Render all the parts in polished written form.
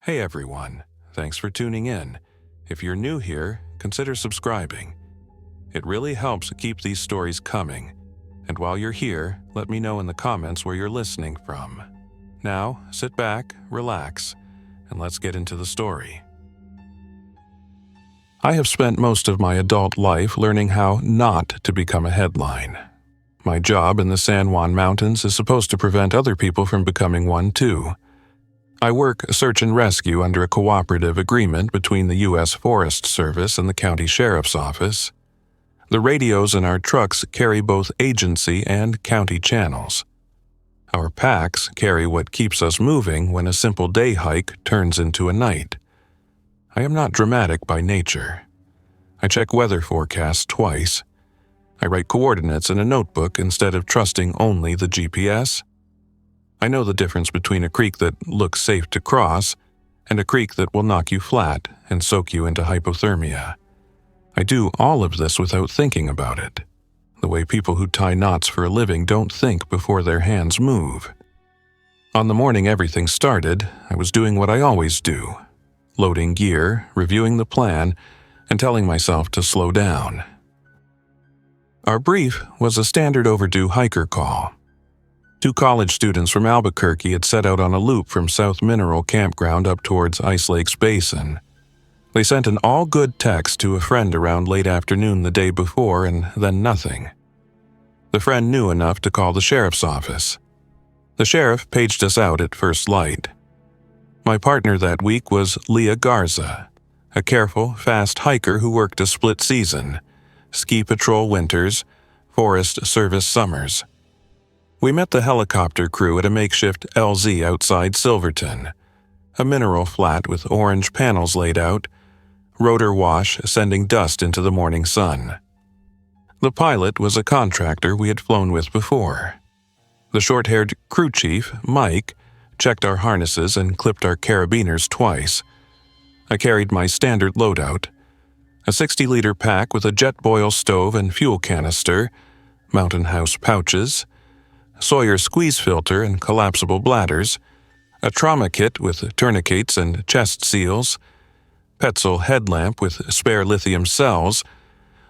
Hey everyone, thanks for tuning in. If you're new here, consider subscribing. It really helps keep these stories coming. And while you're here, let me know in the comments where you're listening from. Now, sit back, relax, and let's get into the story. I have spent most of my adult life learning how not to become a headline. My job in the San Juan Mountains is supposed to prevent other people from becoming one too. I work search and rescue under a cooperative agreement between the U.S. Forest Service and the county sheriff's office. The radios in our trucks carry both agency and county channels. Our packs carry what keeps us moving when a simple day hike turns into a night. I am not dramatic by nature. I check weather forecasts twice. I write coordinates in a notebook instead of trusting only the GPS. I know the difference between a creek that looks safe to cross and a creek that will knock you flat and soak you into hypothermia. I do all of this without thinking about it, the way people who tie knots for a living don't think before their hands move. On the morning everything started, I was doing what I always do, loading gear, reviewing the plan, and telling myself to slow down. Our brief was a standard overdue hiker call. 2 college students from Albuquerque had set out on a loop from South Mineral Campground up towards Ice Lakes Basin. They sent an all-good text to a friend around late afternoon the day before and then nothing. The friend knew enough to call the sheriff's office. The sheriff paged us out at first light. My partner that week was Leah Garza, a careful, fast hiker who worked a split season, ski patrol winters, Forest Service summers. We met the helicopter crew at a makeshift LZ outside Silverton, a mineral flat with orange panels laid out, rotor wash sending dust into the morning sun. The pilot was a contractor we had flown with before. The short-haired crew chief, Mike, checked our harnesses and clipped our carabiners twice. I carried my standard loadout, a 60-liter pack with a jet boil stove and fuel canister, Mountain House pouches, Sawyer squeeze filter and collapsible bladders, a trauma kit with tourniquets and chest seals, Petzl headlamp with spare lithium cells,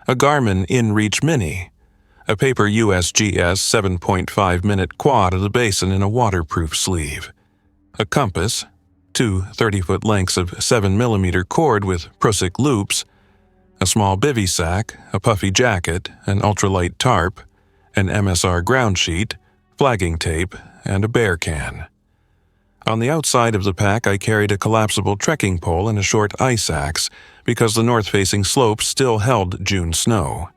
a Garmin InReach Mini, a paper USGS 7.5-minute quad of the basin in a waterproof sleeve, a compass, 2 30-foot lengths of 7mm cord with Prusik loops, a small bivy sack, a puffy jacket, an ultralight tarp, an MSR ground sheet, flagging tape, and a bear can. On the outside of the pack I carried a collapsible trekking pole and a short ice axe because the north-facing slopes still held June snow.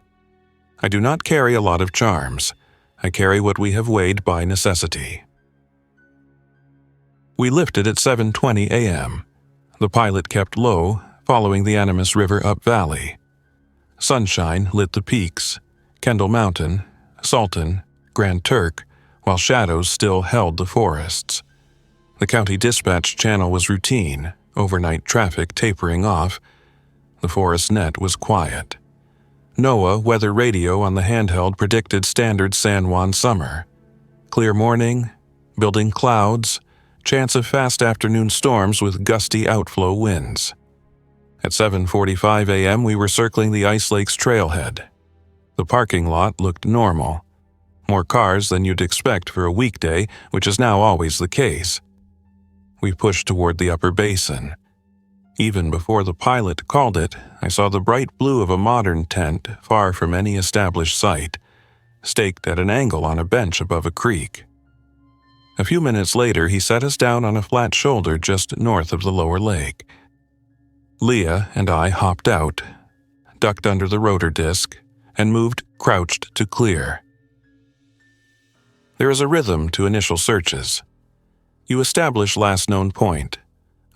I do not carry a lot of charms. I carry what we have weighed by necessity. We lifted at 7:20 a.m. The pilot kept low, following the Animas River up valley. Sunshine lit the peaks, Kendall Mountain, Salton, Grand Turk, while shadows still held the forests. The county dispatch channel was routine, overnight traffic tapering off. The forest net was quiet. NOAA weather radio on the handheld predicted standard San Juan summer. Clear morning, building clouds, chance of fast afternoon storms with gusty outflow winds. At 7:45 a.m. we were circling the Ice Lakes trailhead. The parking lot looked normal. More cars than you'd expect for a weekday, which is now always the case. We pushed toward the upper basin. Even before the pilot called it, I saw the bright blue of a modern tent far from any established site, staked at an angle on a bench above a creek. A few minutes later, he set us down on a flat shoulder just north of the lower lake. Leah and I hopped out, ducked under the rotor disc, and moved crouched to clear. There is a rhythm to initial searches. You establish last known point,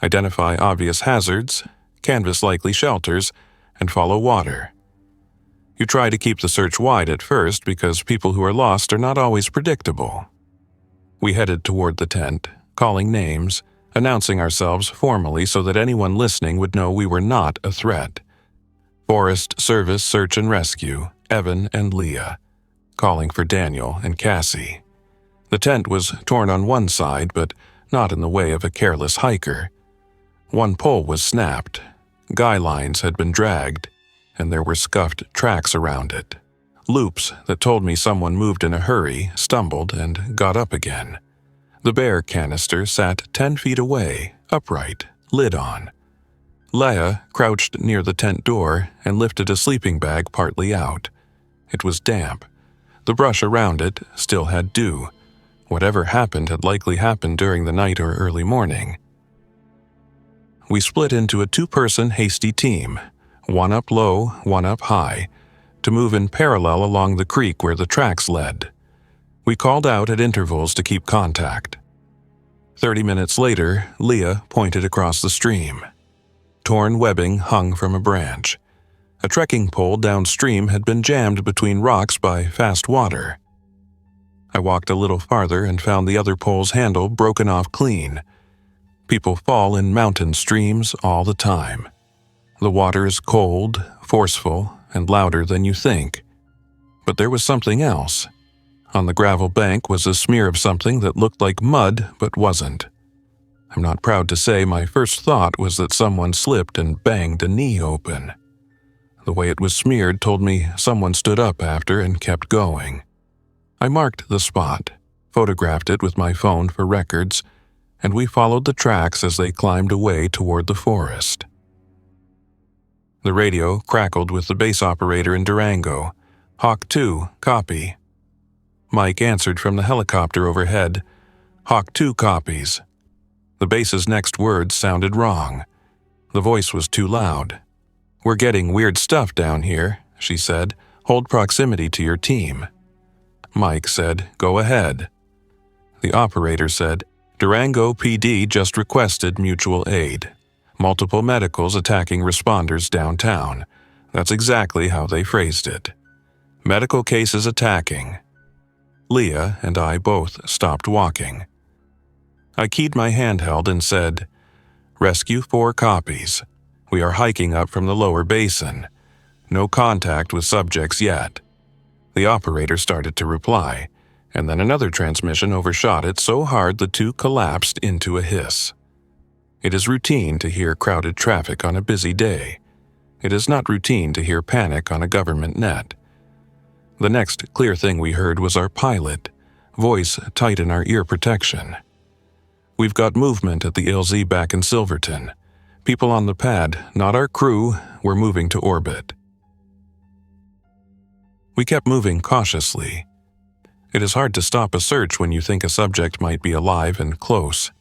identify obvious hazards, canvass likely shelters, and follow water. You try to keep the search wide at first because people who are lost are not always predictable. We headed toward the tent, calling names, announcing ourselves formally so that anyone listening would know we were not a threat. Forest Service Search and Rescue, Evan and Leah, calling for Daniel and Cassie. The tent was torn on one side, but not in the way of a careless hiker. One pole was snapped, guy lines had been dragged, and there were scuffed tracks around it. Loops that told me someone moved in a hurry, stumbled, and got up again. The bear canister sat 10 feet away, upright, lid on. Leia crouched near the tent door and lifted a sleeping bag partly out. It was damp. The brush around it still had dew. Whatever happened had likely happened during the night or early morning. We split into a 2-person hasty team, one up low, one up high, to move in parallel along the creek where the tracks led. We called out at intervals to keep contact. 30 minutes later, Leah pointed across the stream. Torn webbing hung from a branch. A trekking pole downstream had been jammed between rocks by fast water. I walked a little farther and found the other pole's handle broken off clean. People fall in mountain streams all the time. The water is cold, forceful, and louder than you think. But there was something else. On the gravel bank was a smear of something that looked like mud but wasn't. I'm not proud to say my first thought was that someone slipped and banged a knee open. The way it was smeared told me someone stood up after and kept going. I marked the spot, photographed it with my phone for records, and we followed the tracks as they climbed away toward the forest. The radio crackled with the base operator in Durango. Hawk 2, copy. Mike answered from the helicopter overhead. Hawk 2 copies. The base's next words sounded wrong. The voice was too loud. We're getting weird stuff down here, she said. Hold proximity to your team. Mike said, go ahead. The operator said, Durango PD just requested mutual aid. Multiple medicals attacking responders downtown. That's exactly how they phrased it. Medical cases attacking. Leah and I both stopped walking. I keyed my handheld and said, Rescue 4 copies. We are hiking up from the lower basin. No contact with subjects yet. The operator started to reply, and then another transmission overshot it so hard the two collapsed into a hiss. It is routine to hear crowded traffic on a busy day. It is not routine to hear panic on a government net. The next clear thing we heard was our pilot, voice tight in our ear protection. We've got movement at the LZ back in Silverton. People on the pad, not our crew, were moving to orbit. We kept moving cautiously. It is hard to stop a search when you think a subject might be alive and close.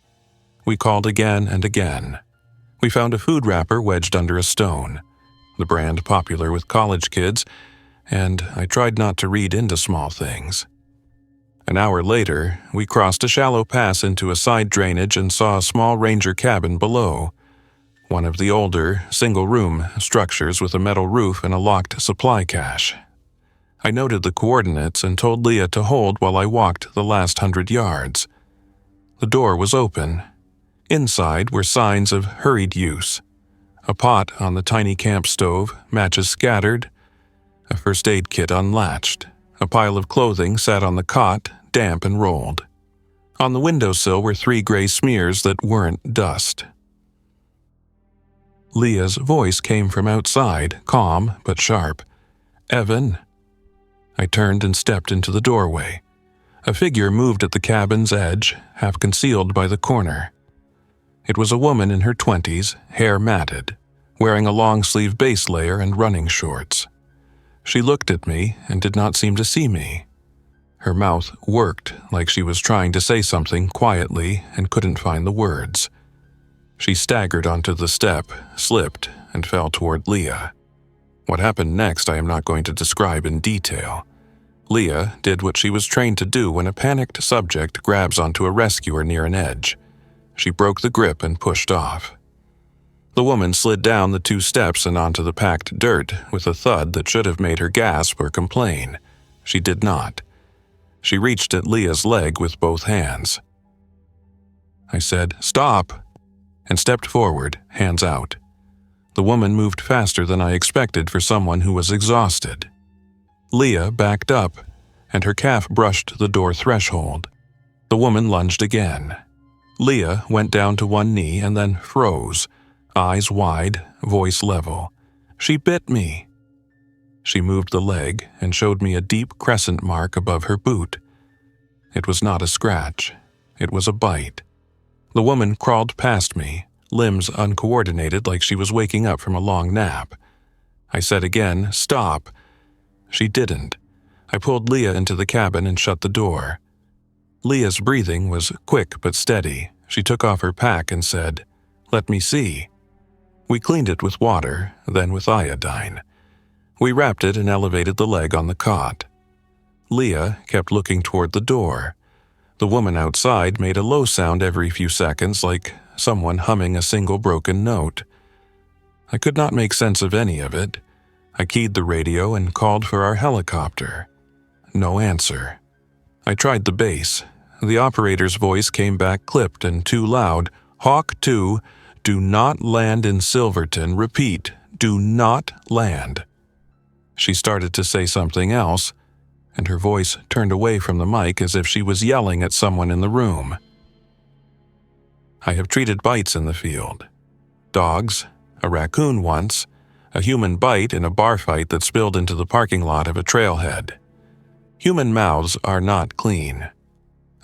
We called again and again. We found a food wrapper wedged under a stone, the brand popular with college kids, and I tried not to read into small things. An hour later, we crossed a shallow pass into a side drainage and saw a small ranger cabin below, one of the older, single-room structures with a metal roof and a locked supply cache. I noted the coordinates and told Leah to hold while I walked the last 100 yards. The door was open. Inside were signs of hurried use. A pot on the tiny camp stove, matches scattered, a first aid kit unlatched. A pile of clothing sat on the cot, damp and rolled. On the windowsill were 3 gray smears that weren't dust. Leah's voice came from outside, calm but sharp. Evan. I turned and stepped into the doorway. A figure moved at the cabin's edge, half concealed by the corner. It was a woman in her 20s, hair matted, wearing a long-sleeve base layer and running shorts. She looked at me and did not seem to see me. Her mouth worked like she was trying to say something quietly and couldn't find the words. She staggered onto the step, slipped, and fell toward Leah. What happened next I am not going to describe in detail. Leah did what she was trained to do when a panicked subject grabs onto a rescuer near an edge. She broke the grip and pushed off. The woman slid down the 2 steps and onto the packed dirt with a thud that should have made her gasp or complain. She did not. She reached at Leah's leg with both hands. I said, "Stop," and stepped forward, hands out. The woman moved faster than I expected for someone who was exhausted. Leah backed up, and her calf brushed the door threshold. The woman lunged again. Leah went down to one knee and then froze, eyes wide, voice level. "She bit me." She moved the leg and showed me a deep crescent mark above her boot. It was not a scratch. It was a bite. The woman crawled past me, limbs uncoordinated like she was waking up from a long nap. I said again, "Stop." She didn't. I pulled Leah into the cabin and shut the door. Leah's breathing was quick but steady. She took off her pack and said, "Let me see." We cleaned it with water, then with iodine. We wrapped it and elevated the leg on the cot. Leah kept looking toward the door. The woman outside made a low sound every few seconds, like someone humming a single broken note. I could not make sense of any of it. I keyed the radio and called for our helicopter. No answer. I tried the base. The operator's voice came back clipped and too loud. "Hawk 2, do not land in Silverton. Repeat, do not land." She started to say something else, and her voice turned away from the mic as if she was yelling at someone in the room. I have treated bites in the field. Dogs, a raccoon once, a human bite in a bar fight that spilled into the parking lot of a trailhead. Human mouths are not clean.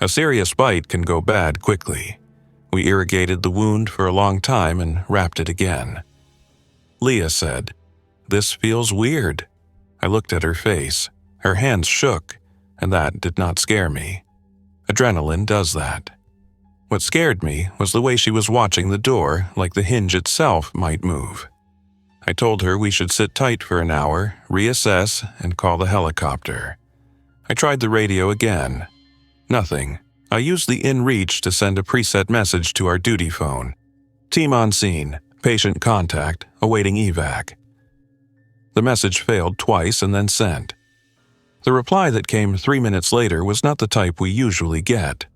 A serious bite can go bad quickly. We irrigated the wound for a long time and wrapped it again. Leah said, "This feels weird." I looked at her face. Her hands shook, and that did not scare me. Adrenaline does that. What scared me was the way she was watching the door, like the hinge itself might move. I told her we should sit tight for an hour, reassess, and call the helicopter. I tried the radio again. Nothing. I used the InReach to send a preset message to our duty phone. "Team on scene. Patient contact. Awaiting evac." The message failed twice and then sent. The reply that came 3 minutes later was not the type we usually get.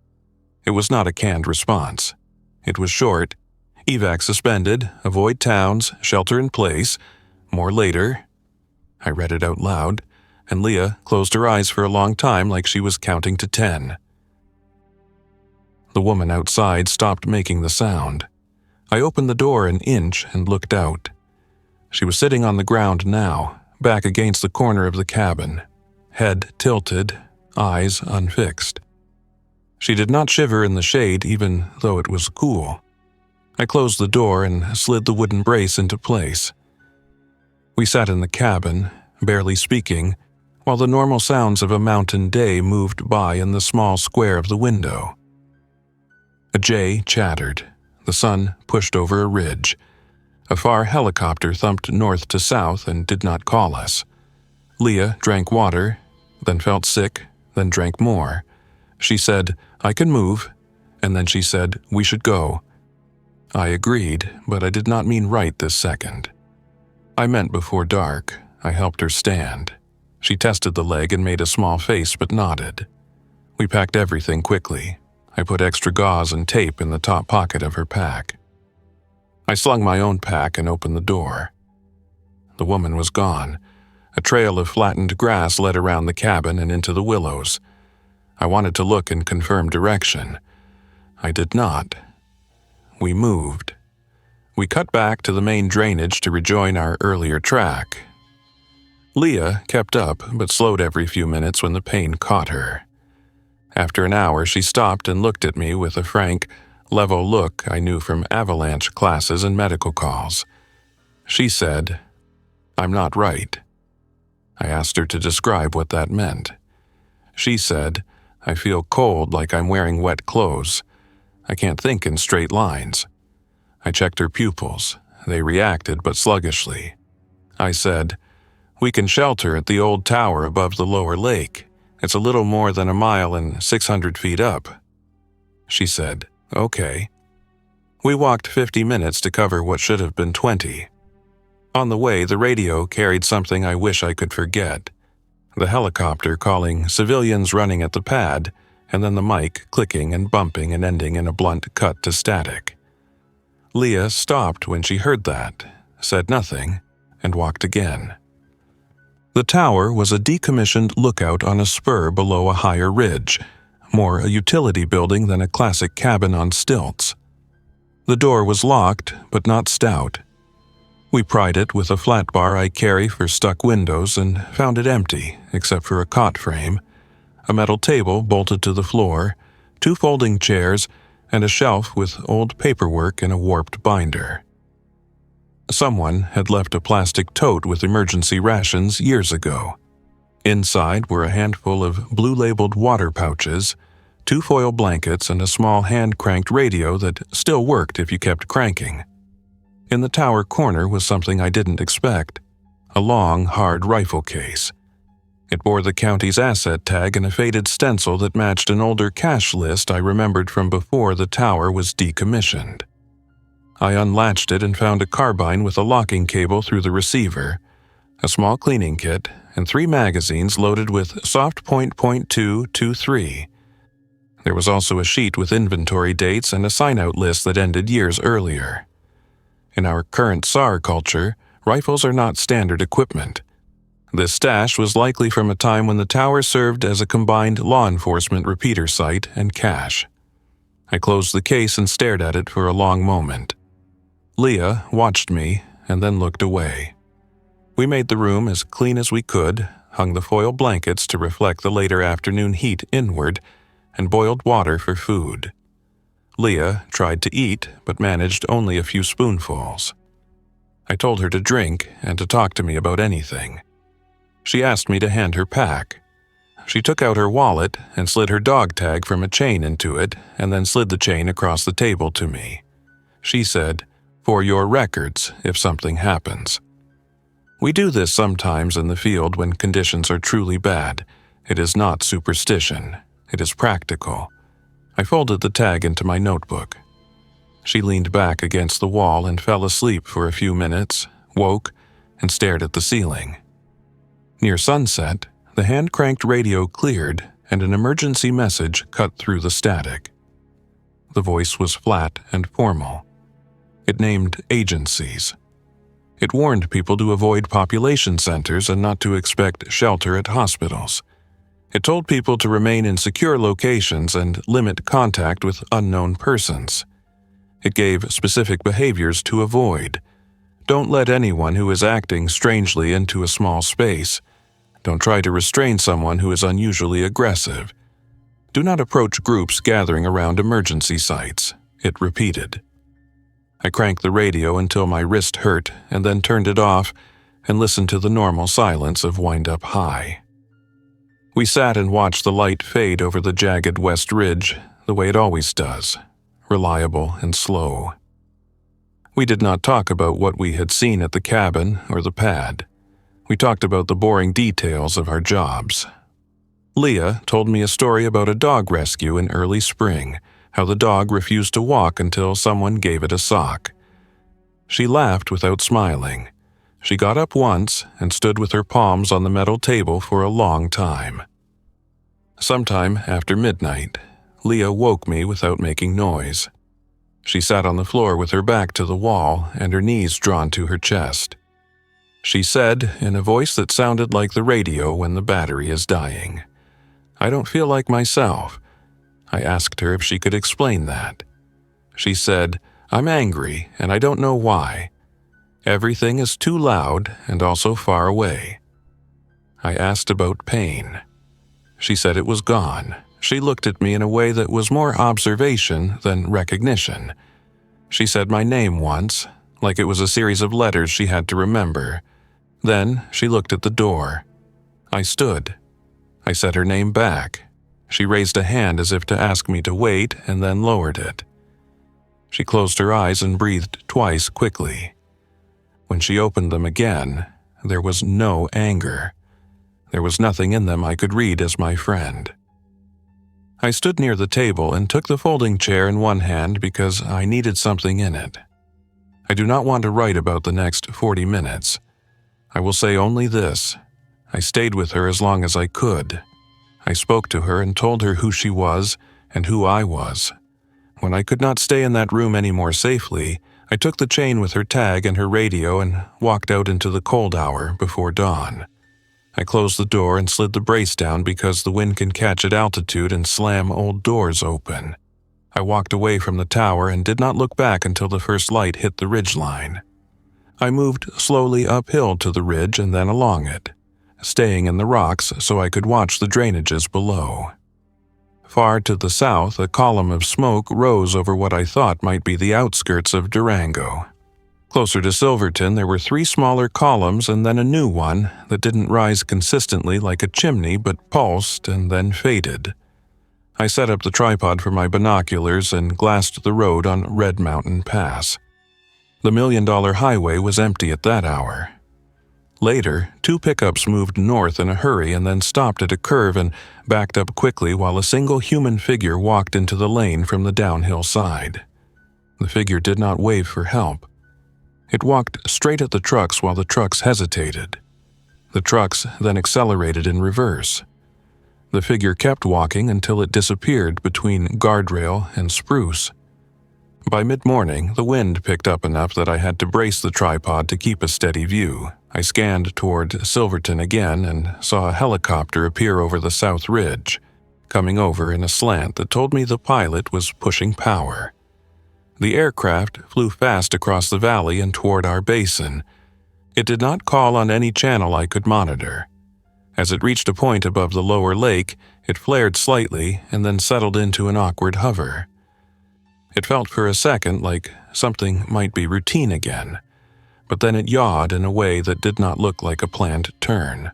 It was not a canned response. It was short. "Evac suspended. Avoid towns. Shelter in place. More later." I read it out loud, and Leah closed her eyes for a long time like she was counting to 10. The woman outside stopped making the sound. I opened the door an inch and looked out. She was sitting on the ground now, back against the corner of the cabin, head tilted, eyes unfixed. She did not shiver in the shade even though it was cool. I closed the door and slid the wooden brace into place. We sat in the cabin, barely speaking, while the normal sounds of a mountain day moved by in the small square of the window. A jay chattered. The sun pushed over a ridge. A far helicopter thumped north to south and did not call us. Leah drank water, then felt sick, then drank more. She said, "I can move," and then she said, "We should go." I agreed, but I did not mean right this second. I meant before dark. I helped her stand. She tested the leg and made a small face but nodded. We packed everything quickly. I put extra gauze and tape in the top pocket of her pack. I slung my own pack and opened the door. The woman was gone. A trail of flattened grass led around the cabin and into the willows. I wanted to look and confirm direction. I did not. We moved. We cut back to the main drainage to rejoin our earlier track. Leah kept up but slowed every few minutes when the pain caught her. After an hour, she stopped and looked at me with a frank, level look I knew from avalanche classes and medical calls. She said, "I'm not right." I asked her to describe what that meant. She said, "I feel cold like I'm wearing wet clothes. I can't think in straight lines." I checked her pupils. They reacted but sluggishly. I said, "We can shelter at the old tower above the lower lake. It's a little more than a mile and 600 feet up." She said, "Okay." We walked 50 minutes to cover what should have been 20. On the way, the radio carried something I wish I could forget. The helicopter calling civilians running at the pad, and then the mic clicking and bumping and ending in a blunt cut to static. Leah stopped when she heard that, said nothing, and walked again. The tower was a decommissioned lookout on a spur below a higher ridge, more a utility building than a classic cabin on stilts. The door was locked, but not stout. We pried it with a flat bar I carry for stuck windows and found it empty, except for a cot frame, a metal table bolted to the floor, 2 folding chairs, and a shelf with old paperwork in a warped binder. Someone had left a plastic tote with emergency rations years ago. Inside were a handful of blue-labeled water pouches, 2 foil blankets, and a small hand-cranked radio that still worked if you kept cranking. In the tower corner was something I didn't expect, a long, hard rifle case. It bore the county's asset tag and a faded stencil that matched an older cash list I remembered from before the tower was decommissioned. I unlatched it and found a carbine with a locking cable through the receiver, a small cleaning kit, and 3 magazines loaded with soft ..223. There was also a sheet with inventory dates and a sign-out list that ended years earlier. In our current SAR culture, rifles are not standard equipment. This stash was likely from a time when the tower served as a combined law enforcement repeater site and cache. I closed the case and stared at it for a long moment. Leah watched me and then looked away. We made the room as clean as we could, hung the foil blankets to reflect the later afternoon heat inward, and boiled water for food. Leah tried to eat, but managed only a few spoonfuls. I told her to drink and to talk to me about anything. She asked me to hand her pack. She took out her wallet and slid her dog tag from a chain into it and then slid the chain across the table to me. She said, "For your records, if something happens." We do this sometimes in the field when conditions are truly bad. It is not superstition. It is practical. I folded the tag into my notebook. She leaned back against the wall and fell asleep for a few minutes, woke, and stared at the ceiling. Near sunset, the hand-cranked radio cleared and an emergency message cut through the static. The voice was flat and formal. It named agencies. It warned people to avoid population centers and not to expect shelter at hospitals. It told people to remain in secure locations and limit contact with unknown persons. It gave specific behaviors to avoid. Don't let anyone who is acting strangely into a small space. Don't try to restrain someone who is unusually aggressive. Do not approach groups gathering around emergency sites, it repeated. I cranked the radio until my wrist hurt and then turned it off and listened to the normal silence of Wind Up High. We sat and watched the light fade over the jagged west ridge the way it always does, reliable and slow. We did not talk about what we had seen at the cabin or the pad. We talked about the boring details of our jobs. Leah told me a story about a dog rescue in early spring, how the dog refused to walk until someone gave it a sock. She laughed without smiling. She got up once and stood with her palms on the metal table for a long time. Sometime after midnight, Leah woke me without making noise. She sat on the floor with her back to the wall and her knees drawn to her chest. She said, in a voice that sounded like the radio when the battery is dying, "I don't feel like myself." I asked her if she could explain that. She said, "I'm angry and I don't know why. Everything is too loud and also far away." I asked about pain. She said it was gone. She looked at me in a way that was more observation than recognition. She said my name once, like it was a series of letters she had to remember. Then she looked at the door. I stood. I said her name back. She raised a hand as if to ask me to wait and then lowered it. She closed her eyes and breathed twice quickly. When she opened them again, there was no anger. There was nothing in them I could read as my friend. I stood near the table and took the folding chair in one hand because I needed something in it. I do not want to write about the next 40 minutes. I will say only this. I stayed with her as long as I could. I spoke to her and told her who she was and who I was. When I could not stay in that room any more safely, I took the chain with her tag and her radio and walked out into the cold hour before dawn. I closed the door and slid the brace down because the wind can catch at altitude and slam old doors open. I walked away from the tower and did not look back until the first light hit the ridgeline. I moved slowly uphill to the ridge and then along it, staying in the rocks so I could watch the drainages below. Far to the south, a column of smoke rose over what I thought might be the outskirts of Durango. Closer to Silverton, there were 3 smaller columns and then a new one that didn't rise consistently like a chimney but pulsed and then faded. I set up the tripod for my binoculars and glassed the road on Red Mountain Pass. The $1 Million Highway was empty at that hour. Later, 2 pickups moved north in a hurry and then stopped at a curve and backed up quickly while a single human figure walked into the lane from the downhill side. The figure did not wave for help. It walked straight at the trucks while the trucks hesitated. The trucks then accelerated in reverse. The figure kept walking until it disappeared between guardrail and spruce. By mid-morning, the wind picked up enough that I had to brace the tripod to keep a steady view. I scanned toward Silverton again and saw a helicopter appear over the south ridge, coming over in a slant that told me the pilot was pushing power. The aircraft flew fast across the valley and toward our basin. It did not call on any channel I could monitor. As it reached a point above the lower lake, it flared slightly and then settled into an awkward hover. It felt for a second like something might be routine again, but then it yawed in a way that did not look like a planned turn.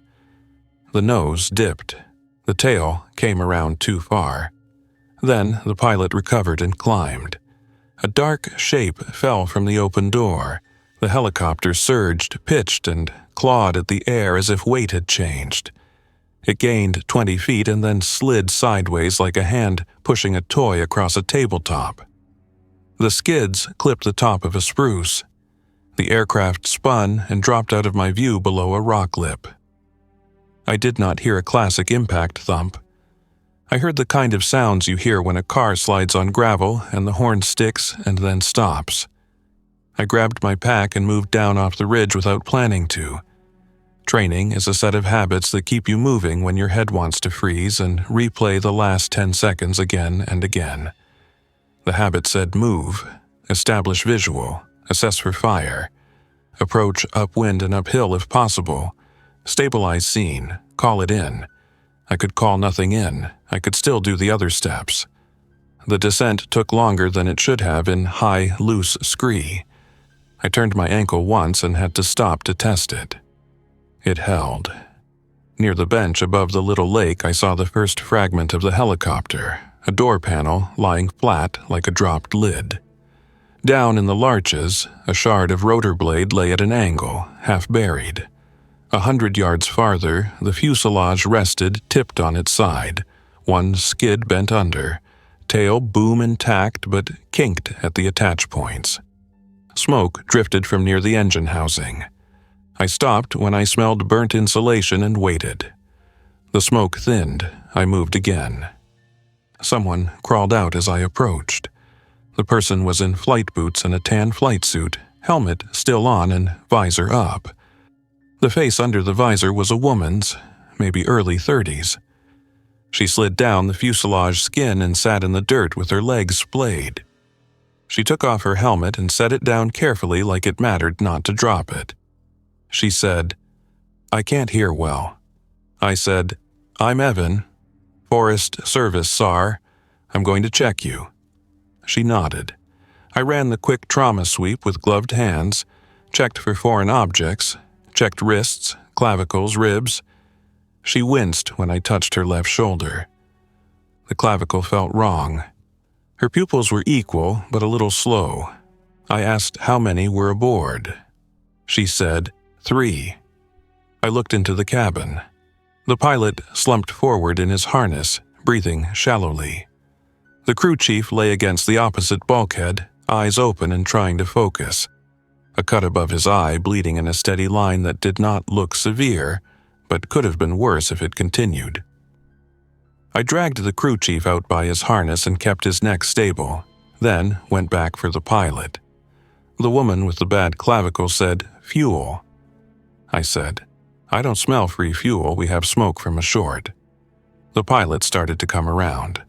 The nose dipped. The tail came around too far. Then the pilot recovered and climbed. A dark shape fell from the open door. The helicopter surged, pitched, and clawed at the air as if weight had changed. It gained 20 feet and then slid sideways like a hand pushing a toy across a tabletop. The skids clipped the top of a spruce. The aircraft spun and dropped out of my view below a rock lip. I did not hear a classic impact thump. I heard the kind of sounds you hear when a car slides on gravel and the horn sticks and then stops. I grabbed my pack and moved down off the ridge without planning to. Training is a set of habits that keep you moving when your head wants to freeze and replay the last 10 seconds again and again. The habit said move, establish visual, assess for fire, approach upwind and uphill if possible, stabilize scene, call it in. I could call nothing in. I could still do the other steps. The descent took longer than it should have in high, loose scree. I turned my ankle once and had to stop to test it. It held. Near the bench above the little lake, I saw the first fragment of the helicopter, a door panel lying flat like a dropped lid. Down in the larches, a shard of rotor blade lay at an angle, half buried. 100 yards farther, the fuselage rested tipped on its side, one skid bent under, tail boom intact but kinked at the attach points. Smoke drifted from near the engine housing. I stopped when I smelled burnt insulation and waited. The smoke thinned. I moved again. Someone crawled out as I approached. The person was in flight boots and a tan flight suit, helmet still on and visor up. The face under the visor was a woman's, maybe early 30s. She slid down the fuselage skin and sat in the dirt with her legs splayed. She took off her helmet and set it down carefully like it mattered not to drop it. She said, "I can't hear well." I said, "I'm Evan. Forest Service, SAR. I'm going to check you." She nodded. I ran the quick trauma sweep with gloved hands, checked for foreign objects, checked wrists, clavicles, ribs. She winced when I touched her left shoulder. The clavicle felt wrong. Her pupils were equal, but a little slow. I asked how many were aboard. She said, 3. I looked into the cabin. The pilot slumped forward in his harness, breathing shallowly. The crew chief lay against the opposite bulkhead, eyes open and trying to focus. A cut above his eye bleeding in a steady line that did not look severe, but could have been worse if it continued. I dragged the crew chief out by his harness and kept his neck stable, then went back for the pilot. The woman with the bad clavicle said, "Fuel." I said, "I don't smell free fuel, we have smoke from ashore." The pilot started to come around.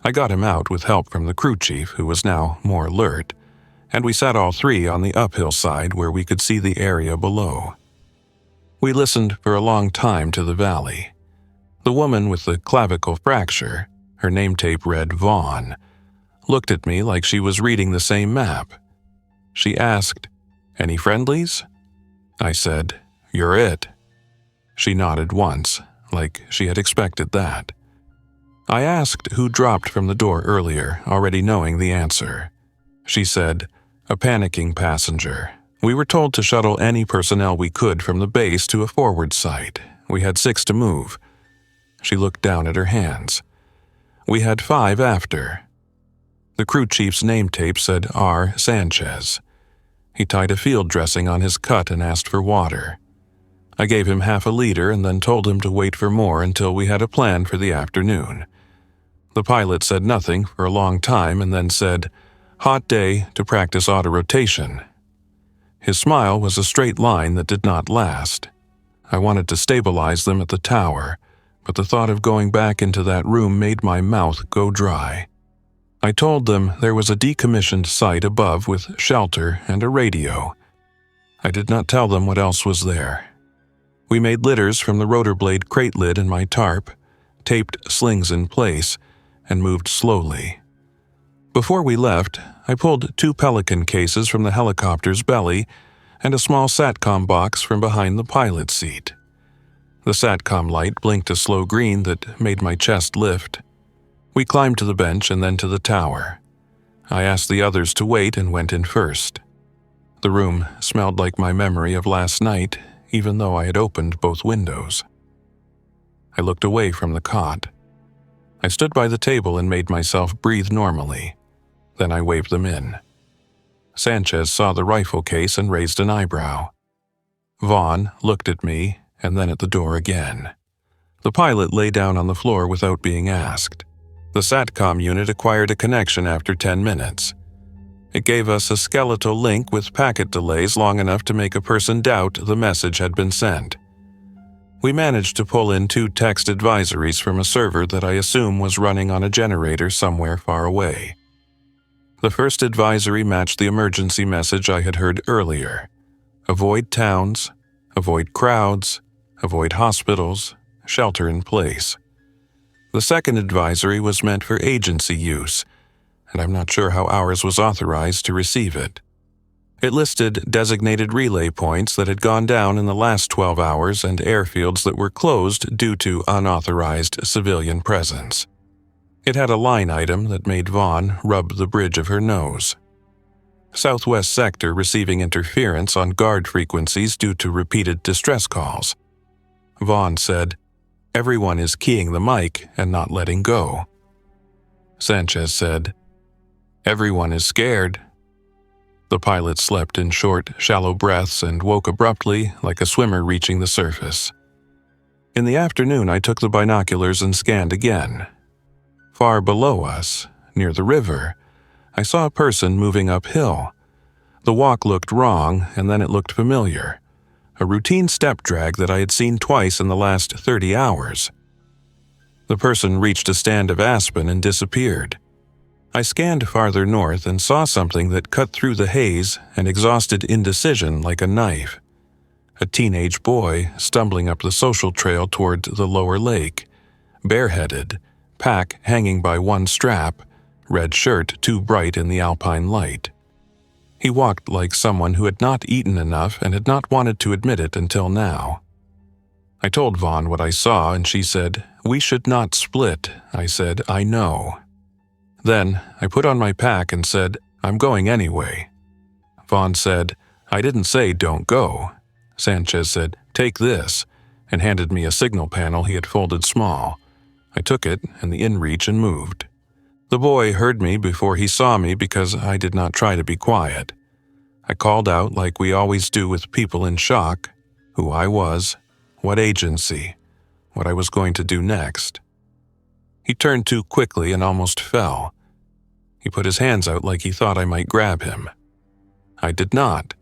I got him out with help from the crew chief, who was now more alert, and we sat all three on the uphill side where we could see the area below. We listened for a long time to the valley. The woman with the clavicle fracture, her name tape read Vaughn, looked at me like she was reading the same map. She asked, "Any friendlies?" I said, "You're it." She nodded once, like she had expected that. I asked who dropped from the door earlier, already knowing the answer. She said, "A panicking passenger. We were told to shuttle any personnel we could from the base to a forward site. We had 6 to move." She looked down at her hands. "We had 5 after." The crew chief's name tape said R. Sanchez. He tied a field dressing on his cut and asked for water. I gave him half a liter and then told him to wait for more until we had a plan for the afternoon. The pilot said nothing for a long time and then said, "Hot day to practice auto-rotation." His smile was a straight line that did not last. I wanted to stabilize them at the tower, but the thought of going back into that room made my mouth go dry. I told them there was a decommissioned site above with shelter and a radio. I did not tell them what else was there. We made litters from the rotor blade crate lid in my tarp, taped slings in place, and moved slowly. Before we left, I pulled 2 Pelican cases from the helicopter's belly and a small SATCOM box from behind the pilot's seat. The SATCOM light blinked a slow green that made my chest lift. We climbed to the bench and then to the tower. I asked the others to wait and went in first. The room smelled like my memory of last night, even though I had opened both windows. I looked away from the cot. I stood by the table and made myself breathe normally. Then I waved them in. Sanchez saw the rifle case and raised an eyebrow. Vaughn looked at me and then at the door again. The pilot lay down on the floor without being asked. The SATCOM unit acquired a connection after 10 minutes. It gave us a skeletal link with packet delays long enough to make a person doubt the message had been sent. We managed to pull in 2 text advisories from a server that I assume was running on a generator somewhere far away. The first advisory matched the emergency message I had heard earlier. Avoid towns, avoid crowds, avoid hospitals, shelter in place. The second advisory was meant for agency use, and I'm not sure how ours was authorized to receive it. It listed designated relay points that had gone down in the last 12 hours and airfields that were closed due to unauthorized civilian presence. It had a line item that made Vaughn rub the bridge of her nose. Southwest Sector receiving interference on guard frequencies due to repeated distress calls. Vaughn said, "Everyone is keying the mic and not letting go." Sanchez said, "Everyone is scared." The pilot slept in short, shallow breaths and woke abruptly like a swimmer reaching the surface. In the afternoon, I took the binoculars and scanned again. Far below us, near the river, I saw a person moving uphill. The walk looked wrong, and then it looked familiar. A routine step drag that I had seen twice in the last 30 hours. The person reached a stand of aspen and disappeared. I scanned farther north and saw something that cut through the haze and exhausted indecision like a knife. A teenage boy stumbling up the social trail toward the lower lake, bareheaded, pack hanging by one strap, red shirt too bright in the alpine light. He walked like someone who had not eaten enough and had not wanted to admit it until now. I told Vaughn what I saw and she said, "We should not split." I said, "I know." Then I put on my pack and said, "I'm going anyway." Vaughn said, "I didn't say don't go." Sanchez said, "Take this," and handed me a signal panel he had folded small. I took it and the inReach and moved. The boy heard me before he saw me because I did not try to be quiet. I called out like we always do with people in shock, who I was, what agency, what I was going to do next. He turned too quickly and almost fell. He put his hands out like he thought I might grab him. I did not.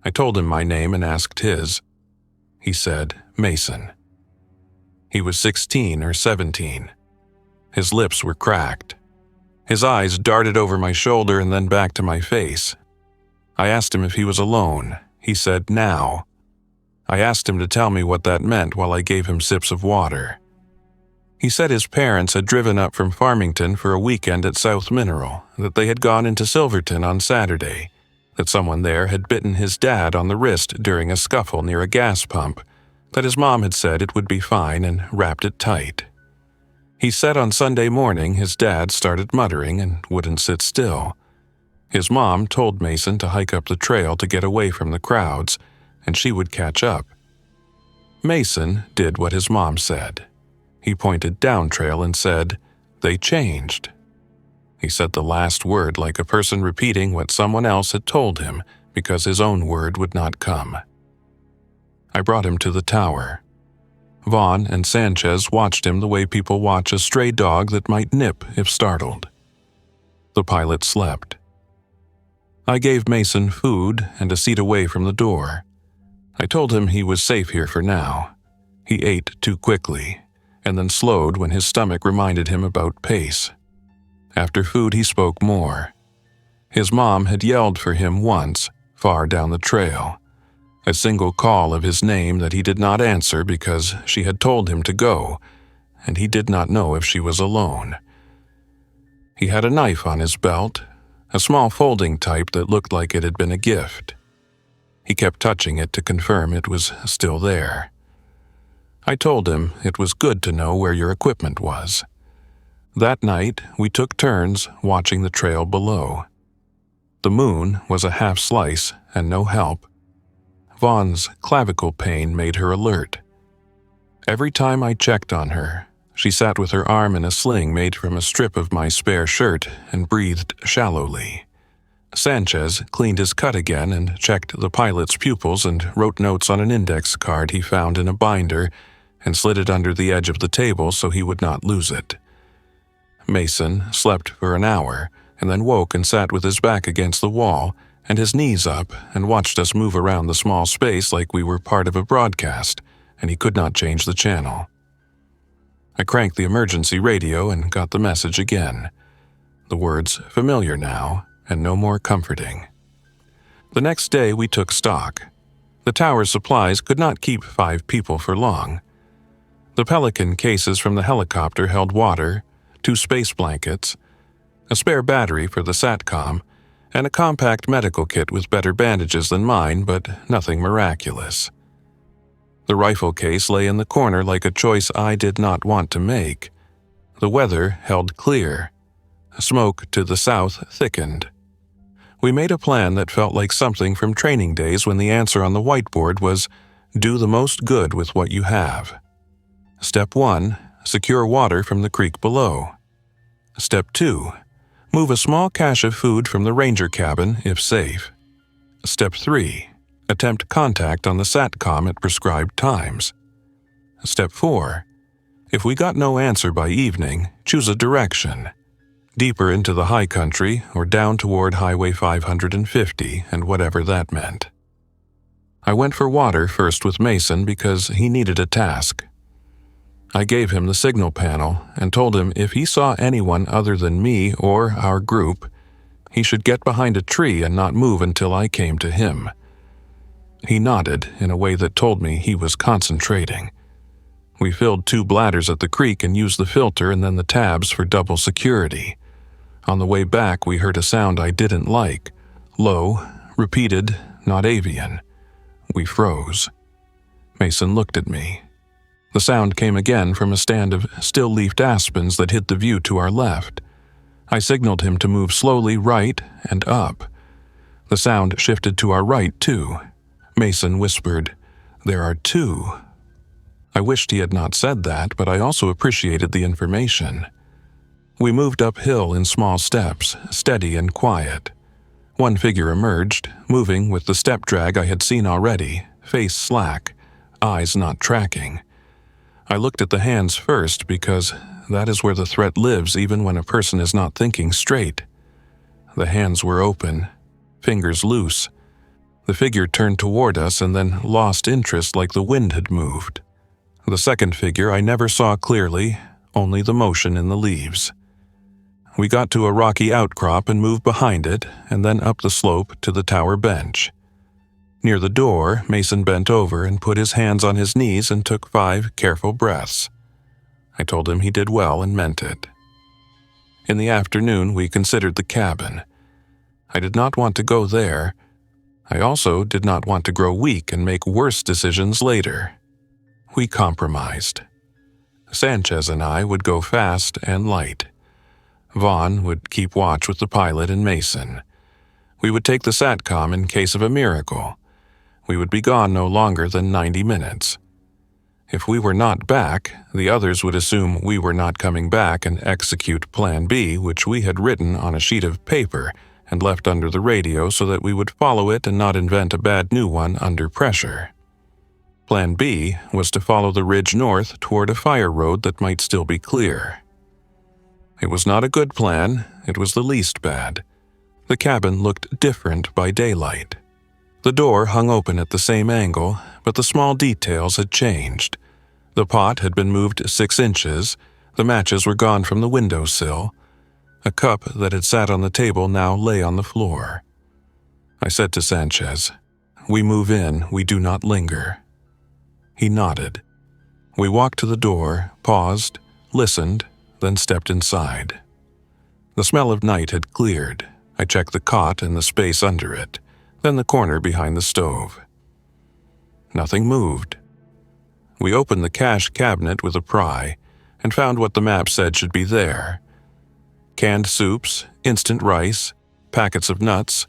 I told him my name and asked his. He said, "Mason." He was 16 or 17. His lips were cracked. His eyes darted over my shoulder and then back to my face. I asked him if he was alone. He said, now. I asked him to tell me what that meant while I gave him sips of water. He said his parents had driven up from Farmington for a weekend at South Mineral, that they had gone into Silverton on Saturday, that someone there had bitten his dad on the wrist during a scuffle near a gas pump, that his mom had said it would be fine and wrapped it tight. He said on Sunday morning his dad started muttering and wouldn't sit still. His mom told Mason to hike up the trail to get away from the crowds, and she would catch up. Mason did what his mom said. He pointed down trail and said, "They changed." He said the last word like a person repeating what someone else had told him because his own word would not come. I brought him to the tower. Vaughn and Sanchez watched him the way people watch a stray dog that might nip if startled. The pilot slept. I gave Mason food and a seat away from the door. I told him he was safe here for now. He ate too quickly, and then slowed when his stomach reminded him about pace. After food, he spoke more. His mom had yelled for him once, far down the trail. A single call of his name that he did not answer because she had told him to go, and he did not know if she was alone. He had a knife on his belt, a small folding type that looked like it had been a gift. He kept touching it to confirm it was still there. I told him it was good to know where your equipment was. That night, we took turns watching the trail below. The moon was a half slice and no help. Vaughn's clavicle pain made her alert. Every time I checked on her, she sat with her arm in a sling made from a strip of my spare shirt and breathed shallowly. Sanchez cleaned his cut again and checked the pilot's pupils and wrote notes on an index card he found in a binder and slid it under the edge of the table so he would not lose it. Mason slept for an hour and then woke and sat with his back against the wall and his knees up and watched us move around the small space like we were part of a broadcast, and he could not change the channel. I cranked the emergency radio and got the message again. The words familiar now and no more comforting. The next day we took stock. The tower's supplies could not keep 5 people for long. The Pelican cases from the helicopter held water, 2 space blankets, a spare battery for the SATCOM, and a compact medical kit with better bandages than mine, but nothing miraculous. The rifle case lay in the corner like a choice I did not want to make. The weather held clear. Smoke to the south thickened. We made a plan that felt like something from training days when the answer on the whiteboard was, do the most good with what you have. Step 1, secure water from the creek below. Step 2, move a small cache of food from the ranger cabin if safe. Step 3, attempt contact on the SATCOM at prescribed times. Step 4, if we got no answer by evening, choose a direction. Deeper into the high country or down toward Highway 550 and whatever that meant. I went for water first with Mason because he needed a task. I gave him the signal panel and told him if he saw anyone other than me or our group, he should get behind a tree and not move until I came to him. He nodded in a way that told me he was concentrating. We filled 2 bladders at the creek and used the filter and then the tabs for double security. On the way back, we heard a sound I didn't like. Low, repeated, not avian. We froze. Mason looked at me. The sound came again from a stand of still-leafed aspens that hid the view to our left. I signaled him to move slowly right and up. The sound shifted to our right, too. Mason whispered, "There are 2." I wished he had not said that, but I also appreciated the information. We moved uphill in small steps, steady and quiet. One figure emerged, moving with the step drag I had seen already, face slack, eyes not tracking. I looked at the hands first because that is where the threat lives even when a person is not thinking straight. The hands were open, fingers loose. The figure turned toward us and then lost interest like the wind had moved. The second figure I never saw clearly, only the motion in the leaves. We got to a rocky outcrop and moved behind it, and then up the slope to the tower bench. Near the door, Mason bent over and put his hands on his knees and took 5 careful breaths. I told him he did well and meant it. In the afternoon, we considered the cabin. I did not want to go there. I also did not want to grow weak and make worse decisions later. We compromised. Sanchez and I would go fast and light. Vaughn would keep watch with the pilot and Mason. We would take the SATCOM in case of a miracle. We would be gone no longer than 90 minutes. If we were not back, the others would assume we were not coming back and execute Plan B, which we had written on a sheet of paper and left under the radio so that we would follow it and not invent a bad new one under pressure. Plan B was to follow the ridge north toward a fire road that might still be clear. It was not a good plan, it was the least bad. The cabin looked different by daylight. The door hung open at the same angle, but the small details had changed. The pot had been moved 6 inches, the matches were gone from the windowsill. A cup that had sat on the table now lay on the floor. I said to Sanchez, "We move in, we do not linger." He nodded. We walked to the door, paused, listened, then stepped inside. The smell of night had cleared. I checked the cot and the space under it, then the corner behind the stove. Nothing moved. We opened the cash cabinet with a pry and found what the map said should be there. Canned soups, instant rice, packets of nuts,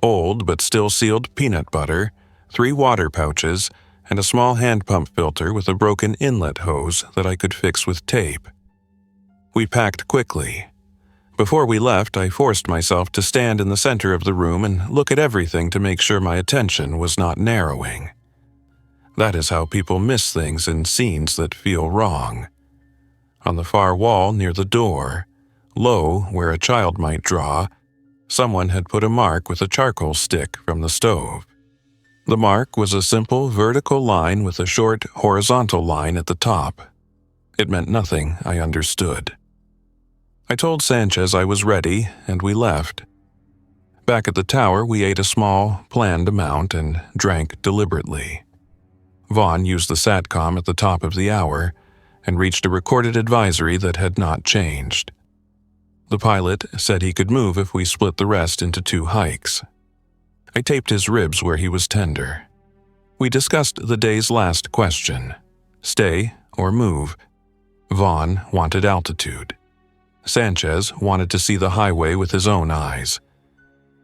old but still sealed peanut butter, 3 water pouches, and a small hand pump filter with a broken inlet hose that I could fix with tape. We packed quickly. Before we left, I forced myself to stand in the center of the room and look at everything to make sure my attention was not narrowing. That is how people miss things in scenes that feel wrong. On the far wall near the door, low where a child might draw, someone had put a mark with a charcoal stick from the stove. The mark was a simple vertical line with a short horizontal line at the top. It meant nothing, I understood. I told Sanchez I was ready, and we left. Back at the tower, we ate a small, planned amount and drank deliberately. Vaughn used the SATCOM at the top of the hour and reached a recorded advisory that had not changed. The pilot said he could move if we split the rest into 2 hikes. I taped his ribs where he was tender. We discussed the day's last question: stay or move. Vaughn wanted altitude. Sanchez wanted to see the highway with his own eyes.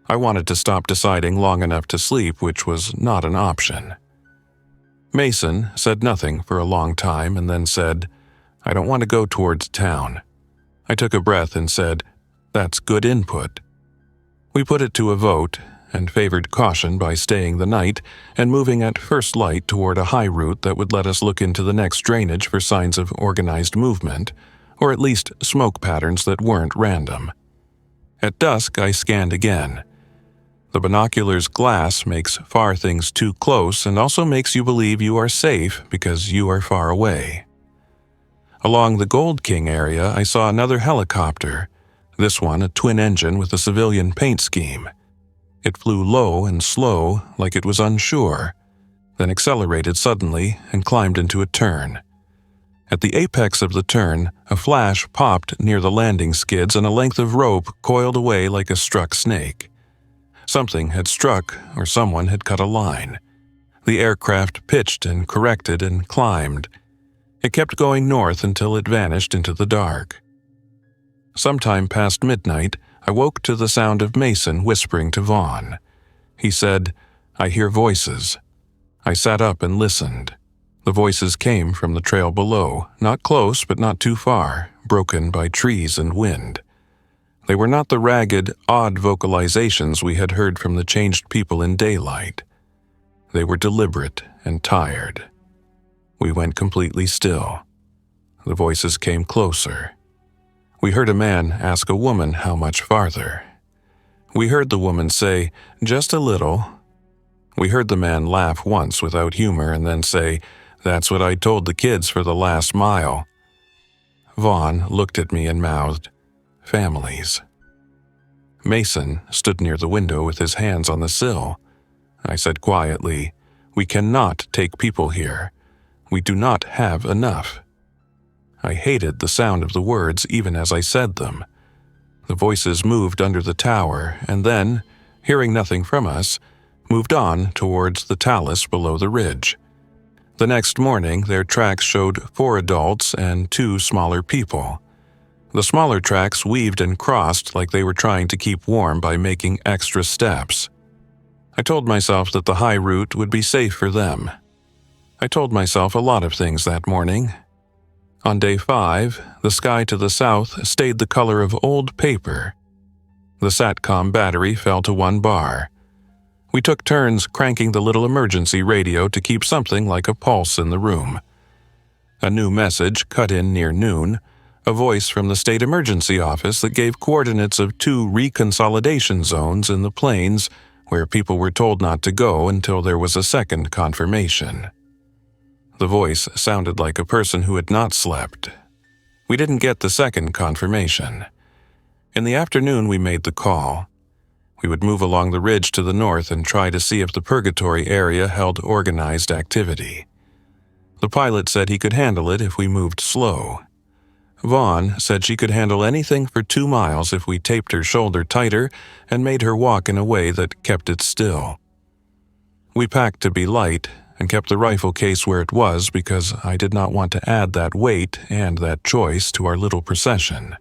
I wanted to stop deciding long enough to sleep, which was not an option. Mason said nothing for a long time and then said, "I don't want to go towards town." I took a breath and said, "That's good input." We put it to a vote and favored caution by staying the night and moving at first light toward a high route that would let us look into the next drainage for signs of organized movement, or at least smoke patterns that weren't random. At dusk, I scanned again. The binocular's glass makes far things too close and also makes you believe you are safe because you are far away. Along the Gold King area, I saw another helicopter, this one a twin engine with a civilian paint scheme. It flew low and slow, like it was unsure, then accelerated suddenly and climbed into a turn. At the apex of the turn, a flash popped near the landing skids and a length of rope coiled away like a struck snake. Something had struck, or someone had cut a line. The aircraft pitched and corrected and climbed. It kept going north until it vanished into the dark. Sometime past midnight, I woke to the sound of Mason whispering to Vaughn. He said, "I hear voices." I sat up and listened. The voices came from the trail below, not close but not too far, broken by trees and wind. They were not the ragged, odd vocalizations we had heard from the changed people in daylight. They were deliberate and tired. We went completely still. The voices came closer. We heard a man ask a woman how much farther. We heard the woman say, "Just a little." We heard the man laugh once without humor and then say, "That's what I told the kids for the last mile." Vaughn looked at me and mouthed, families. Mason stood near the window with his hands on the sill. I said quietly, "We cannot take people here. We do not have enough." I hated the sound of the words even as I said them. The voices moved under the tower and then, hearing nothing from us, moved on towards the talus below the ridge. The next morning, their tracks showed 4 adults and 2 smaller people. The smaller tracks weaved and crossed like they were trying to keep warm by making extra steps. I told myself that the high route would be safe for them. I told myself a lot of things that morning. On day 5, the sky to the south stayed the color of old paper. The SATCOM battery fell to 1 bar. We took turns cranking the little emergency radio to keep something like a pulse in the room. A new message cut in near noon, a voice from the state emergency office that gave coordinates of 2 reconsolidation zones in the plains where people were told not to go until there was a second confirmation. The voice sounded like a person who had not slept. We didn't get the second confirmation. In the afternoon, we made the call. We would move along the ridge to the north and try to see if the Purgatory area held organized activity. The pilot said he could handle it if we moved slow. Vaughn said she could handle anything for 2 miles if we taped her shoulder tighter and made her walk in a way that kept it still. We packed to be light and kept the rifle case where it was because I did not want to add that weight and that choice to our little procession.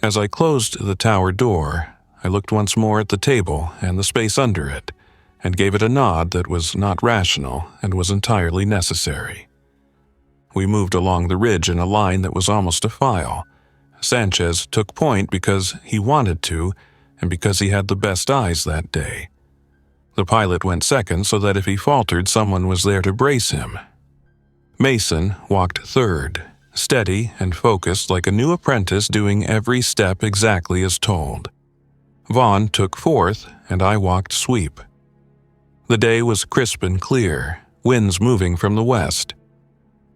As I closed the tower door, I looked once more at the table and the space under it, and gave it a nod that was not rational and was entirely necessary. We moved along the ridge in a line that was almost a file. Sanchez took point because he wanted to, and because he had the best eyes that day. The pilot went second so that if he faltered, someone was there to brace him. Mason walked third, steady and focused like a new apprentice doing every step exactly as told. Vaughn took fourth, and I walked sweep. The day was crisp and clear, winds moving from the west.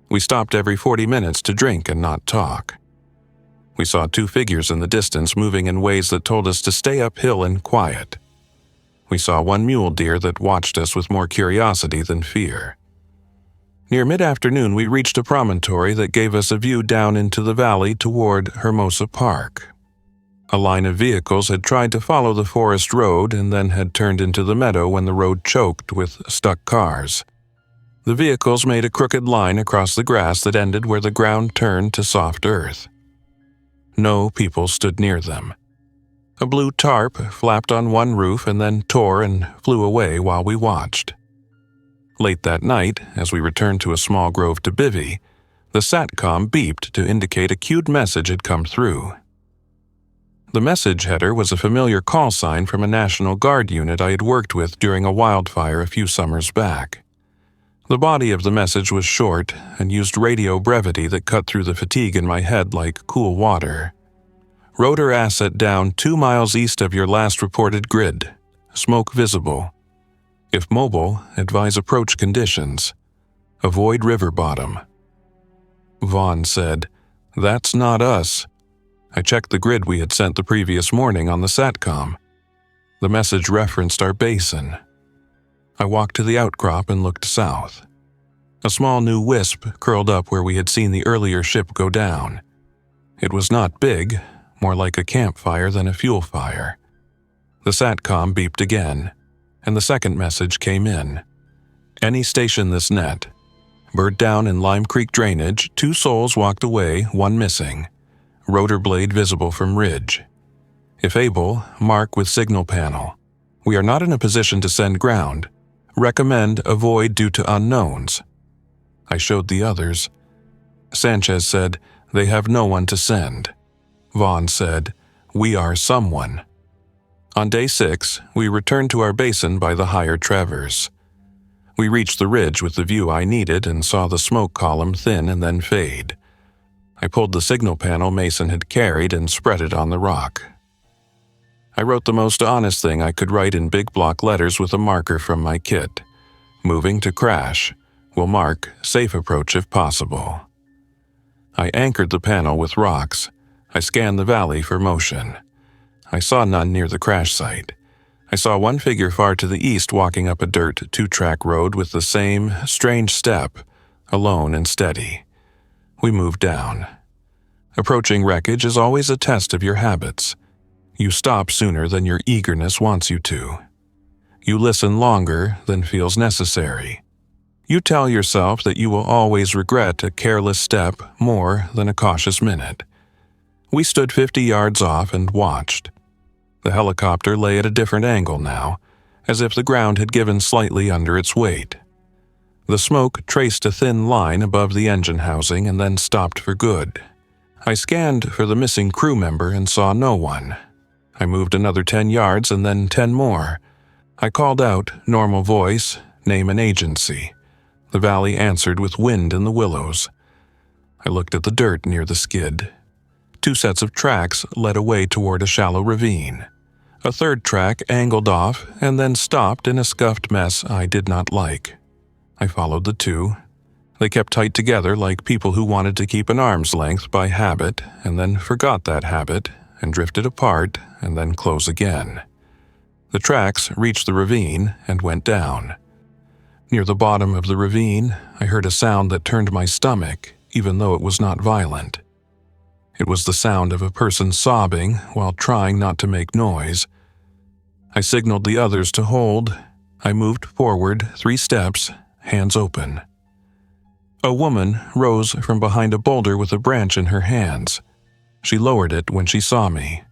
We stopped every 40 minutes to drink and not talk. We saw 2 figures in the distance moving in ways that told us to stay uphill and quiet. We saw 1 mule deer that watched us with more curiosity than fear. Near mid-afternoon, we reached a promontory that gave us a view down into the valley toward Hermosa Park. A line of vehicles had tried to follow the forest road and then had turned into the meadow when the road choked with stuck cars. The vehicles made a crooked line across the grass that ended where the ground turned to soft earth. No people stood near them. A blue tarp flapped on one roof and then tore and flew away while we watched. Late that night, as we returned to a small grove to bivvy, the SATCOM beeped to indicate a queued message had come through. The message header was a familiar call sign from a National Guard unit I had worked with during a wildfire a few summers back. The body of the message was short and used radio brevity that cut through the fatigue in my head like cool water. Rotor asset down 2 miles east of your last reported grid. Smoke visible. If mobile, advise approach conditions. Avoid river bottom. Vaughn said, "That's not us." I checked the grid we had sent the previous morning on the SATCOM. The message referenced our basin. I walked to the outcrop and looked south. A small new wisp curled up where we had seen the earlier ship go down. It was not big, more like a campfire than a fuel fire. The SATCOM beeped again, and the second message came in. Any station this net. Bird down in Lime Creek drainage, 2 souls walked away, 1 missing. Rotor blade visible from ridge. If able, mark with signal panel. We are not in a position to send ground. Recommend avoid due to unknowns. I showed the others. Sanchez said, "They have no one to send." Vaughn said, "We are someone." On day 6, we returned to our basin by the higher traverse. We reached the ridge with the view I needed and saw the smoke column thin and then fade. I pulled the signal panel Mason had carried and spread it on the rock. I wrote the most honest thing I could write in big block letters with a marker from my kit. Moving to crash. Will mark safe approach if possible. I anchored the panel with rocks. I scanned the valley for motion. I saw none near the crash site. I saw one figure far to the east walking up a dirt two-track road with the same strange step, alone and steady. We moved down. Approaching wreckage is always a test of your habits. You stop sooner than your eagerness wants you to. You listen longer than feels necessary. You tell yourself that you will always regret a careless step more than a cautious minute. We stood 50 yards off and watched. The helicopter lay at a different angle now, as if the ground had given slightly under its weight. The smoke traced a thin line above the engine housing and then stopped for good. I scanned for the missing crew member and saw no one. I moved another 10 yards and then 10 more. I called out, normal voice, name and agency. The valley answered with wind in the willows. I looked at the dirt near the skid. 2 sets of tracks led away toward a shallow ravine. A third track angled off and then stopped in a scuffed mess I did not like. I followed the 2. They kept tight together like people who wanted to keep an arm's length by habit and then forgot that habit and drifted apart and then close again. The tracks reached the ravine and went down. Near the bottom of the ravine, I heard a sound that turned my stomach, even though it was not violent. It was the sound of a person sobbing while trying not to make noise. I signaled the others to hold. I moved forward 3 steps, hands open. A woman rose from behind a boulder with a branch in her hands. She lowered it when she saw me.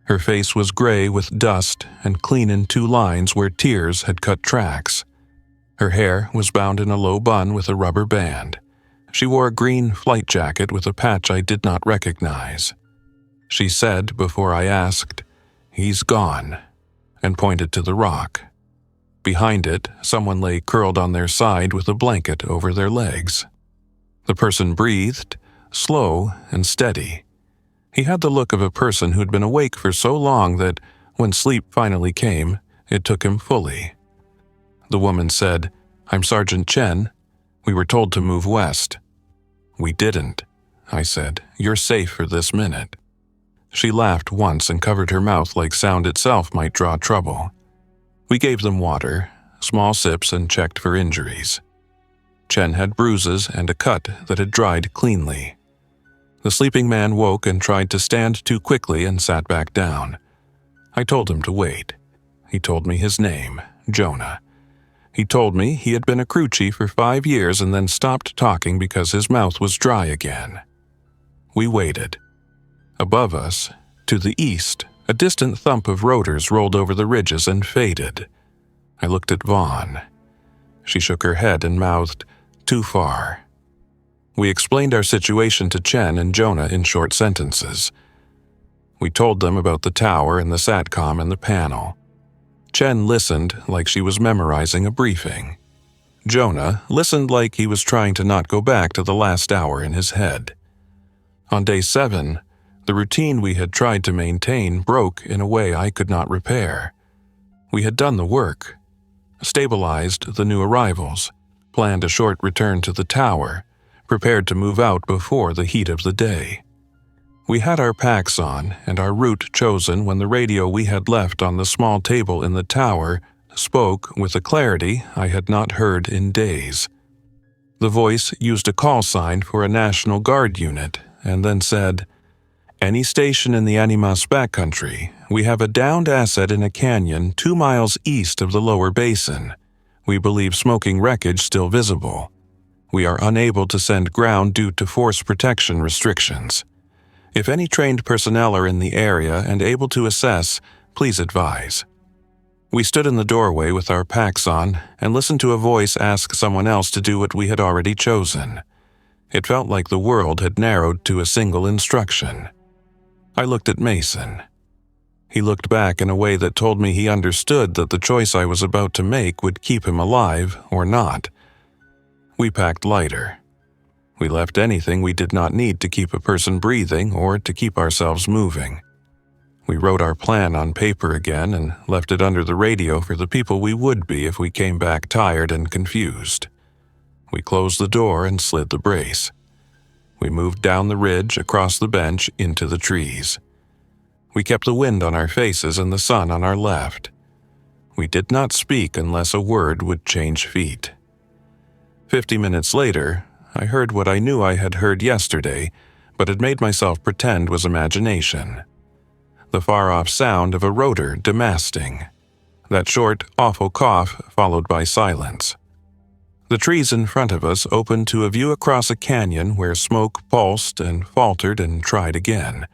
Her face was gray with dust and clean in 2 lines where tears had cut tracks. Her hair was bound in a low bun with a rubber band. She wore a green flight jacket with a patch I did not recognize. She said, before I asked, "He's gone," and pointed to the rock. Behind it, someone lay curled on their side with a blanket over their legs. The person breathed, slow and steady. He had the look of a person who'd been awake for so long that, when sleep finally came, it took him fully. The woman said, "I'm Sergeant Chen. We were told to move west." "We didn't," I said. "You're safe for this minute." She laughed once and covered her mouth like sound itself might draw trouble. We gave them water, small sips, and checked for injuries. Chen had bruises and a cut that had dried cleanly. The sleeping man woke and tried to stand too quickly and sat back down. I told him to wait. He told me his name, Jonah. He told me he had been a crew chief for 5 years and then stopped talking because his mouth was dry again. We waited. Above us, to the east, a distant thump of rotors rolled over the ridges and faded. I looked at Vaughn. She shook her head and mouthed, "Too far." We explained our situation to Chen and Jonah in short sentences. We told them about the tower and the SATCOM and the panel. Chen listened like she was memorizing a briefing. Jonah listened like he was trying to not go back to the last hour in his head. On day 7, the routine we had tried to maintain broke in a way I could not repair. We had done the work, stabilized the new arrivals, planned a short return to the tower, prepared to move out before the heat of the day. We had our packs on and our route chosen when the radio we had left on the small table in the tower spoke with a clarity I had not heard in days. The voice used a call sign for a National Guard unit and then said, "Any station in the Animas backcountry, we have a downed asset in a canyon 2 miles east of the lower basin. We believe smoking wreckage still visible. We are unable to send ground due to force protection restrictions. If any trained personnel are in the area and able to assess, please advise." We stood in the doorway with our packs on and listened to a voice ask someone else to do what we had already chosen. It felt like the world had narrowed to a single instruction. I looked at Mason. He looked back in a way that told me he understood that the choice I was about to make would keep him alive or not. We packed lighter. We left anything we did not need to keep a person breathing or to keep ourselves moving. We wrote our plan on paper again and left it under the radio for the people we would be if we came back tired and confused. We closed the door and slid the brace. We moved down the ridge, across the bench, into the trees. We kept the wind on our faces and the sun on our left. We did not speak unless a word would change feet. 50 minutes later, I heard what I knew I had heard yesterday, but had made myself pretend was imagination. The far-off sound of a rotor demasting. That short, awful cough followed by silence. The trees in front of us opened to a view across a canyon where smoke pulsed and faltered and tried again.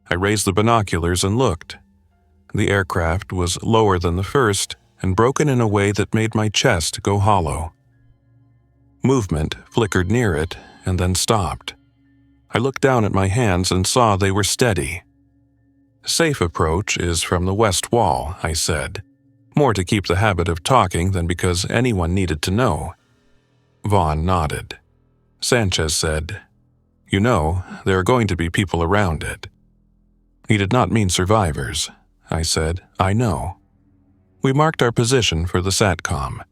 I raised the binoculars and looked. The aircraft was lower than the first and broken in a way that made my chest go hollow. Movement flickered near it and then stopped. I looked down at my hands and saw they were steady. "Safe approach is from the west wall," I said, more to keep the habit of talking than because anyone needed to know. Vaughn nodded. Sanchez said, "You know, there are going to be people around it." He did not mean survivors. I said, "I know." We marked our position for the SATCOM.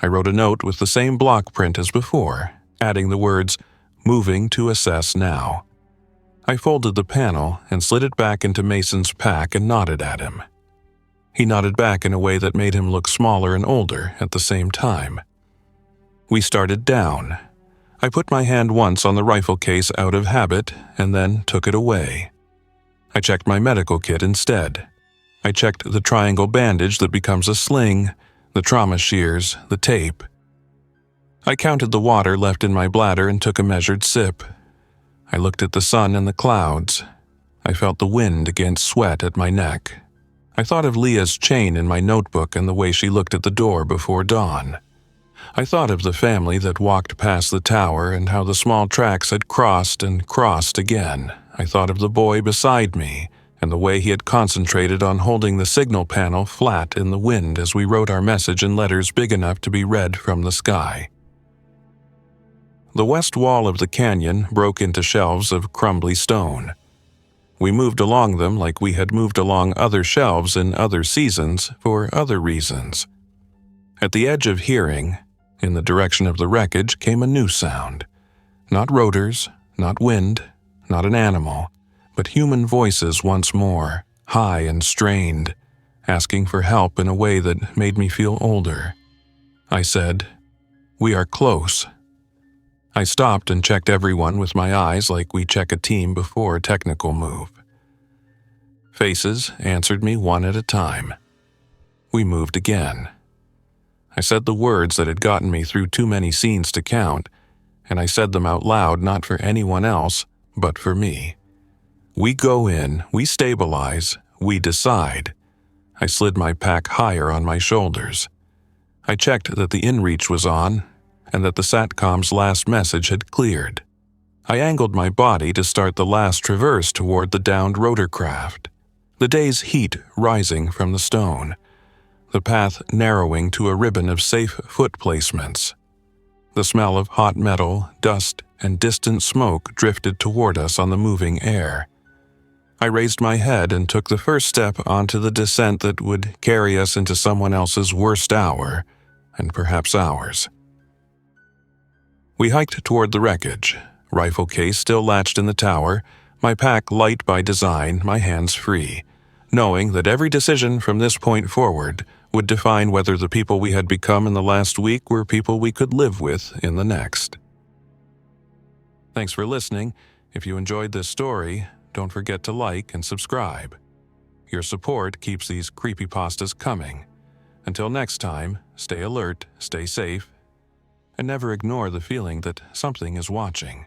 I wrote a note with the same block print as before, adding the words, "Moving to assess now." I folded the panel and slid it back into Mason's pack and nodded at him. He nodded back in a way that made him look smaller and older at the same time. We started down. I put my hand once on the rifle case out of habit and then took it away. I checked my medical kit instead. I checked the triangle bandage that becomes a sling, the trauma shears, the tape. I counted the water left in my bladder and took a measured sip. I looked at the sun and the clouds. I felt the wind against sweat at my neck. I thought of Leah's chain in my notebook and the way she looked at the door before dawn. I thought of the family that walked past the tower and how the small tracks had crossed and crossed again. I thought of the boy beside me and the way he had concentrated on holding the signal panel flat in the wind as we wrote our message in letters big enough to be read from the sky. The west wall of the canyon broke into shelves of crumbly stone. We moved along them like we had moved along other shelves in other seasons for other reasons. At the edge of hearing, in the direction of the wreckage, came a new sound. Not rotors, not wind, not an animal, but human voices once more, high and strained, asking for help in a way that made me feel older. I said, "We are close." I stopped and checked everyone with my eyes like we check a team before a technical move. Faces answered me one at a time. We moved again. I said the words that had gotten me through too many scenes to count, and I said them out loud not for anyone else, but for me. We go in, we stabilize, we decide. I slid my pack higher on my shoulders. I checked that the inReach was on, and that the SATCOM's last message had cleared. I angled my body to start the last traverse toward the downed rotorcraft, the day's heat rising from the stone, the path narrowing to a ribbon of safe foot placements. The smell of hot metal, dust, and distant smoke drifted toward us on the moving air. I raised my head and took the first step onto the descent that would carry us into someone else's worst hour, and perhaps ours. We hiked toward the wreckage, rifle case still latched in the tower, my pack light by design, my hands free, knowing that every decision from this point forward would define whether the people we had become in the last week were people we could live with in the next. Thanks for listening. If you enjoyed this story, don't forget to like and subscribe. Your support keeps these creepypastas coming. Until next time, stay alert, stay safe, and never ignore the feeling that something is watching.